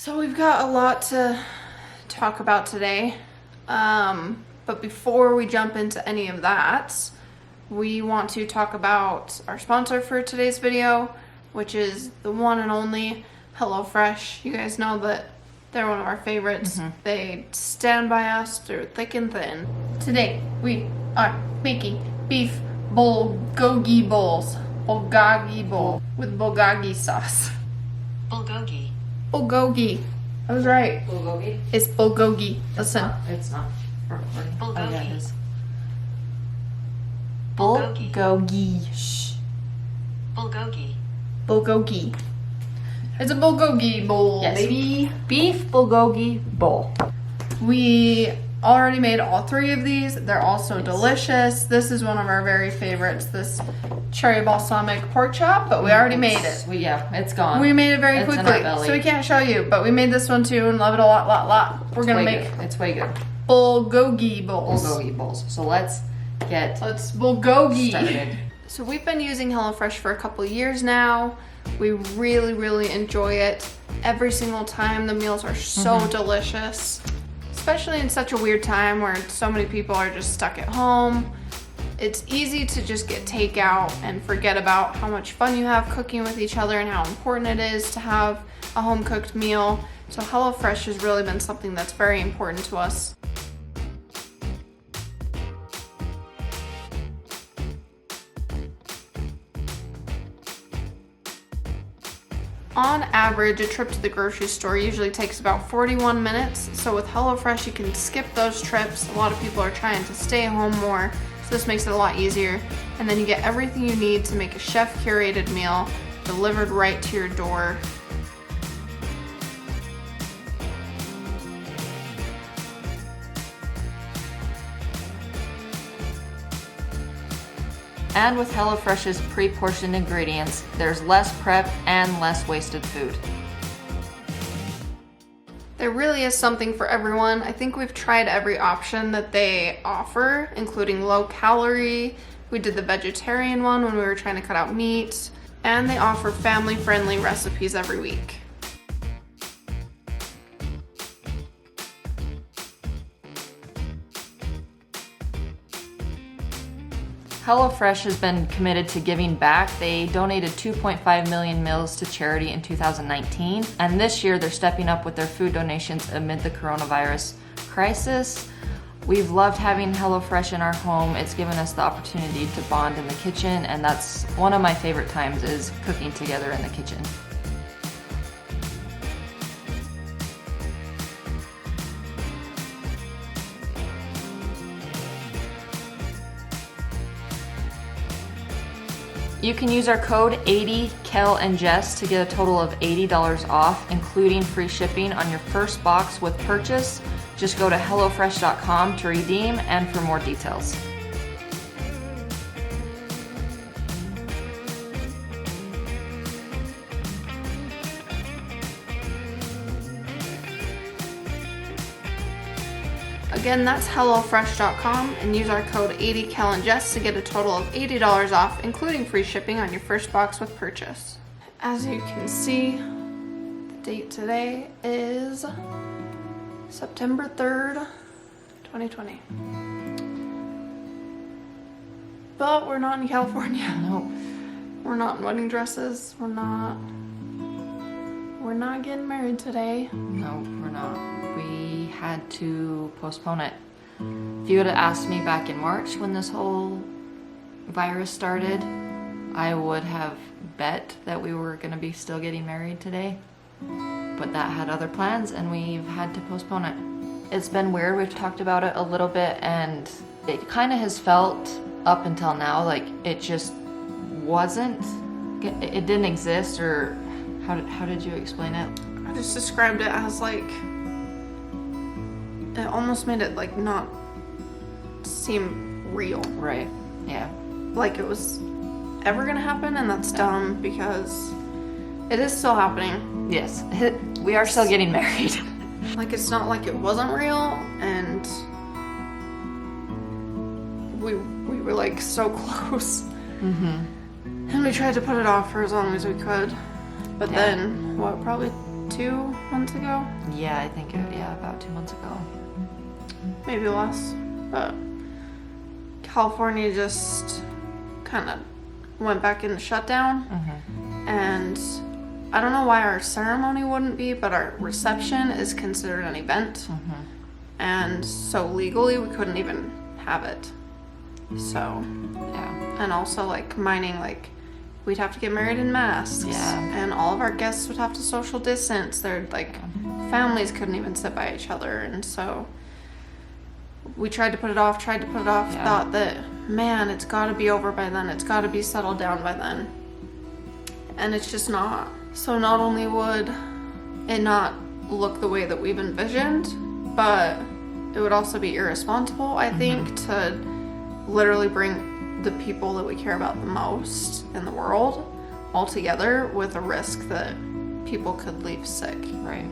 So we've got a lot to talk about today, but before we jump into any of that, we want to talk about our sponsor for today's video, which is the one and only HelloFresh. You guys know that they're one of our favorites. They stand by us through thick and thin. Today we are making beef bulgogi bowls. Bulgogi bowl with bulgogi sauce. Bulgogi. Bulgogi. I was right. Bulgogi? It's bulgogi. Listen. It's not. Bulgogi. Oh, yeah, it is. Bulgogi. Bulgogi. Shh. Bulgogi. Bulgogi. It's a bulgogi bowl, Yes. baby. Beef bulgogi bowl. We already made all three of these. They're also delicious. This is one of our very favorites, this cherry balsamic pork chop, but we already made it. It's gone. We made it very It's in our quickly, belly. so we can't show you, but we made this one too and love it a lot. We're gonna make It's way good. bulgogi bowls. Bulgogi bowls. So let's get Let's bulgogi. started. So we've been using HelloFresh for a couple years now. We really enjoy it. Every single time the meals are so delicious, especially in such a weird time where so many people are just stuck at home. It's easy to just get takeout and forget about how much fun you have cooking with each other and how important it is to have a home cooked meal. So HelloFresh has really been something that's very important to us. On average, a trip to the grocery store usually takes about 41 minutes. So with HelloFresh, you can skip those trips. A lot of people are trying to stay home more, so this makes it a lot easier. And then you get everything you need to make a chef-curated meal delivered right to your door. And with HelloFresh's pre-portioned ingredients, there's less prep and less wasted food. There really is something for everyone. I think we've tried every option that they offer, including low calorie. We did the vegetarian one when we were trying to cut out meat, and they offer family-friendly recipes every week. HelloFresh has been committed to giving back. They donated 2.5 million meals to charity in 2019, and this year they're stepping up with their food donations amid the coronavirus crisis. We've loved having HelloFresh in our home. It's given us the opportunity to bond in the kitchen, and that's one of my favorite times is cooking together in the kitchen. You can use our code 80 Kale and Jess to get a total of $80 off, including free shipping on your first box with purchase. Just go to HelloFresh.com to redeem and for more details. Again, that's HelloFresh.com and use our code 80KaleandJess to get a total of $80 off, including free shipping on your first box with purchase. As you can see, the date today is September 3rd, 2020. But we're not in California. No. We're not in wedding dresses. We're not getting married today. No, we're not. We had to postpone it. If you would have asked me back in March when this whole virus started, I would have bet that we were going to be still getting married today. But that had other plans and we've had to postpone it. It's been weird. We've talked about it a little bit and it kind of has felt up until now like it just wasn't, it didn't exist, or how did you explain it? I just described it as like, it almost made it like not seem real. Right, yeah. Like it was ever gonna happen, and that's dumb because it is still happening. Yes, we are still getting married. Like it's not like it wasn't real, and we were like so close. And we tried to put it off for as long as we could. But then, what, probably 2 months ago, Yeah, I think, about 2 months ago. maybe less. But California just kind of went back into shutdown. And I don't know why our ceremony wouldn't be, but our reception is considered an event. And so legally we couldn't even have it. So, Yeah. and also like combining, like we'd have to get married in masks. Yeah. And all of our guests would have to social distance. Their like families couldn't even sit by each other. And so we tried to put it off, Yeah. thought that, man, it's got to be over by then. It's got to be settled down by then. And it's just not. So not only would it not look the way that we've envisioned, but it would also be irresponsible, I think, to literally bring the people that we care about the most in the world all together with a risk that people could leave sick. Right.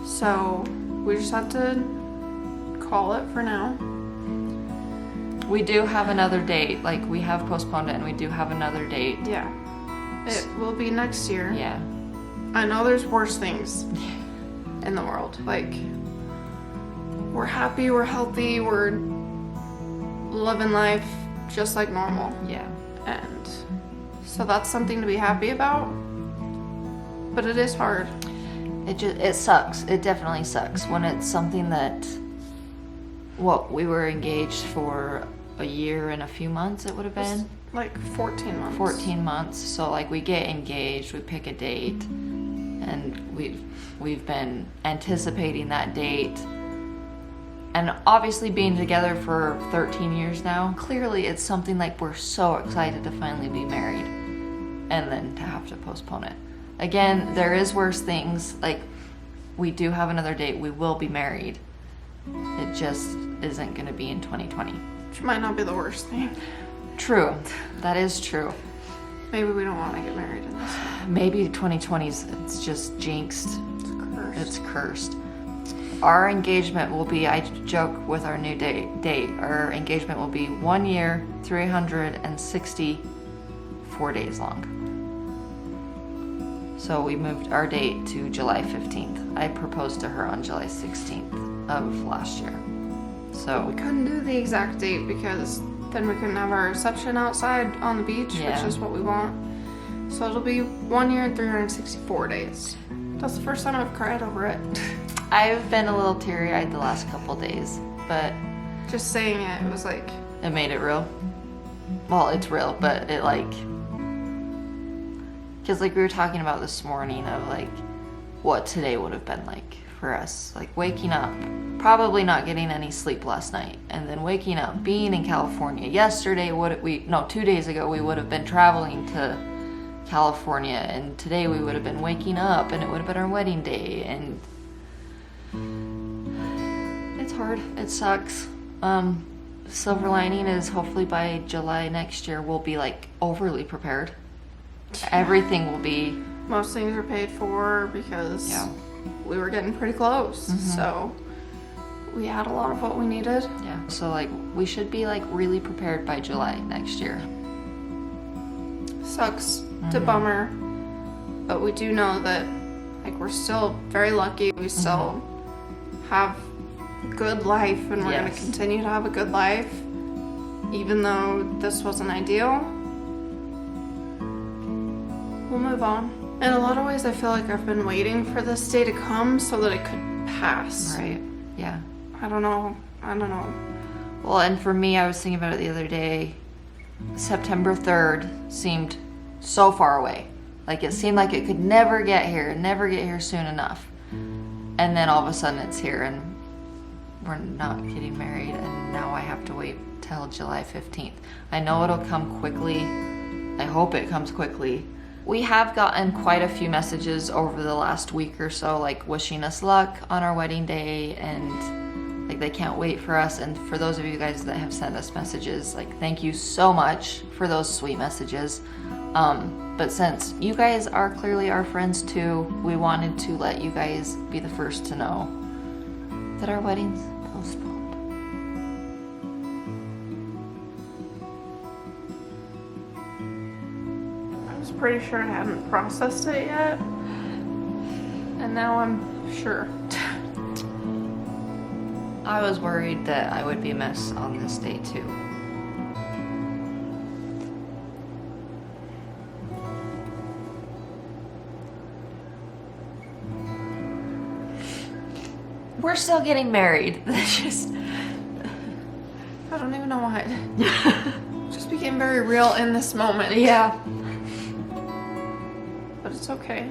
So we just have to call it for now. We do have another date. Like, we have postponed it, and we do have another date. Yeah. It will be next year. Yeah. I know there's worse things in the world. Like, we're happy, we're healthy, we're living life just like normal. Yeah. And so that's something to be happy about. But it is hard. It sucks. It definitely sucks when it's something that, we were engaged for a year and a few months, it would have been. Like 14 months. 14 months. So like we get engaged, we pick a date, and we've been anticipating that date. And obviously being together for 13 years now, clearly it's something like we're so excited to finally be married, and then to have to postpone it. Again, there is worse things. Like, we do have another date. We will be married. It just isn't going to be in 2020. Which might not be the worst thing. True. That is true. Maybe we don't want to get married in this one. Maybe 2020's, it's just jinxed. It's cursed. It's cursed. Our engagement will be, I joke with our new date, our engagement will be 1 year, 364 days long. So we moved our date to July 15th. I proposed to her on July 16th of last year. So We couldn't do the exact date because then we couldn't have our reception outside on the beach, Yeah. which is what we want. So it'll be 1 year and 364 days. That's the first time I've cried over it. I've been a little teary-eyed the last couple days, but Just saying it, it was like, it made it real. Well, it's real, but it like, because like we were talking about this morning of like what today would have been like for us, like waking up, probably not getting any sleep last night, and then waking up, being in California. Yesterday, 2 days ago, we would have been traveling to California, and today we would have been waking up, and it would have been our wedding day, and it's hard. It sucks. Silver lining is hopefully by July next year we'll be like overly prepared. Everything will be, most things are paid for because Yeah. we were getting pretty close. So we had a lot of what we needed. yeah. So like we should be like really prepared by July next year. Sucks. It's a bummer. But we do know that like we're still very lucky. We still have a good life, and we're going to Yes. continue to have a good life even though this wasn't ideal. We'll move on. In a lot of ways I feel like I've been waiting for this day to come so that it could pass. Right. Yeah. I don't know. Well, and for me, I was thinking about it the other day. September 3rd seemed so far away. Like it seemed like it could never get here soon enough. And then all of a sudden it's here, and we're not getting married, and now I have to wait till July 15th. I know it'll come quickly. I hope it comes quickly. We have gotten quite a few messages over the last week or so, like wishing us luck on our wedding day, and like they can't wait for us. And for those of you guys that have sent us messages, like thank you so much for those sweet messages. But since you guys are clearly our friends too, we wanted to let you guys be the first to know that our wedding's postponed. I was pretty sure I hadn't processed it yet. And now I'm sure. I was worried that I would be a mess on this day too. We're still getting married. That's just... I don't even know why. Just became very real in this moment. Yeah. But it's okay.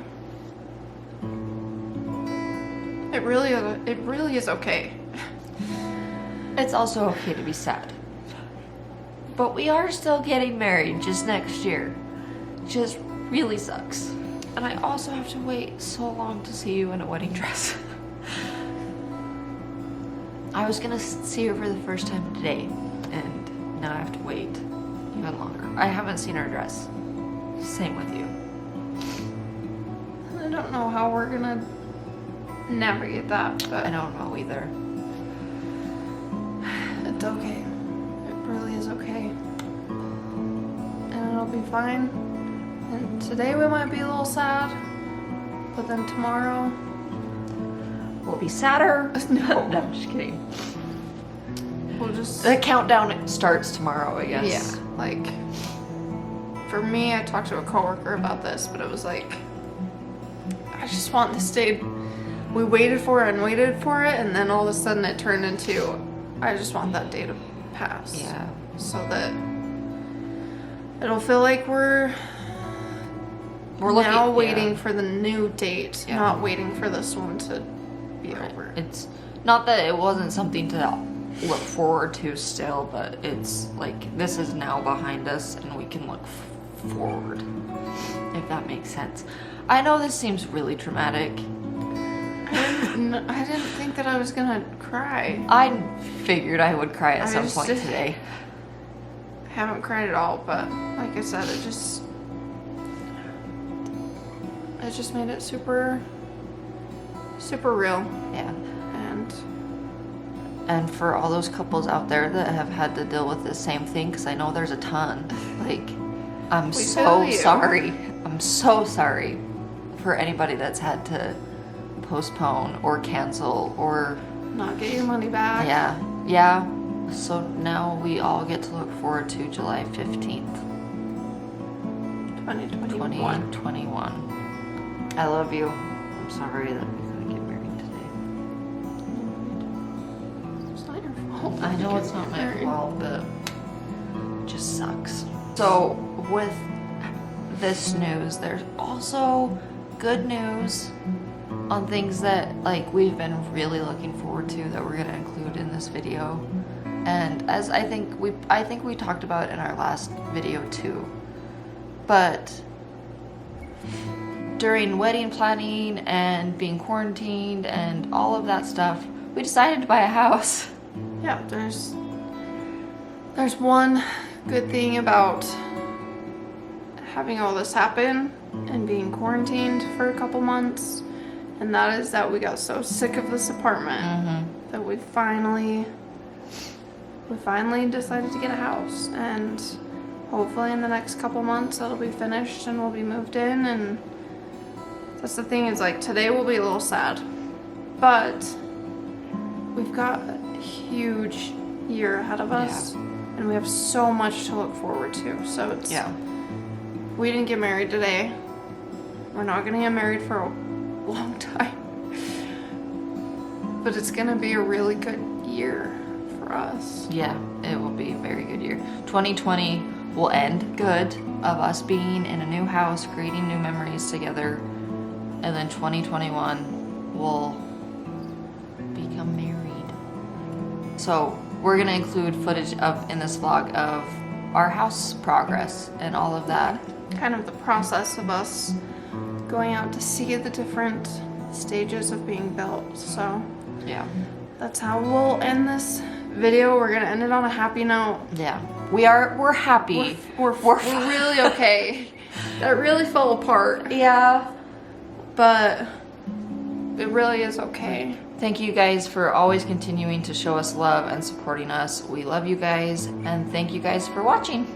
It really is okay. It's also okay to be sad. But we are still getting married just next year. Just really sucks. And I also have to wait so long to see you in a wedding dress. I was gonna see her for the first time today, and now I have to wait even longer. I haven't seen her dress. Same with you. I don't know how we're gonna navigate that, but I don't know either. it's okay. It really is okay. And it'll be fine. And today we might be a little sad, but then tomorrow... We'll be sadder. No. No, I'm just kidding. We'll just... The countdown starts tomorrow, I guess. Yeah, like... For me, I talked to a coworker about this, but it was like... I just want this day... We waited for it, and then all of a sudden it turned into... I just want that day to pass. Yeah. So that... It'll feel like we're looking, now waiting for the new date, Yeah. not waiting for this one to be over. It's not that it wasn't something to look forward to still, but it's like this is now behind us and we can look forward, if that makes sense. I know this seems really dramatic. I didn't think that I was gonna cry. I figured I would cry at I some just point did- today. I haven't cried at all, but like I said, it just made it super real. Yeah. And for all those couples out there that have had to deal with the same thing, because I know there's a ton, like, I'm We so feel you. sorry. I'm so sorry for anybody that's had to postpone or cancel or, not get your money back. yeah. So now we all get to look forward to July 15th, 2021. 2021. I love you. I'm sorry that we couldn't get married today. It's not your fault. I know it's not my fault, but it just sucks. So with this news, there's also good news on things that like we've been really looking forward to that we're gonna include in this video. And as I think we talked about in our last video too. But during wedding planning and being quarantined and all of that stuff, we decided to buy a house. Yeah, there's one good thing about having all this happen and being quarantined for a couple months, and that is that we got so sick of this apartment that we finally decided to get a house, and hopefully in the next couple months it'll be finished and we'll be moved in. And that's the thing, is like today will be a little sad, but we've got a huge year ahead of us, and we have so much to look forward to. So it's we didn't get married today. We're not gonna get married for a long time, but it's gonna be a really good year for us. Yeah, it will be a very good year. 2020 will end good of us being in a new house, creating new memories together, and then 2021 will become married. So we're gonna include footage in this vlog of our house progress and all of that. Kind of the process of us going out to see the different stages of being built. So Yeah. that's how we'll end this video. We're gonna end it on a happy note. Yeah. We're happy. We're really okay. That really fell apart, Yeah. but it really is okay. Thank you guys for always continuing to show us love and supporting us. We love you guys, and thank you guys for watching.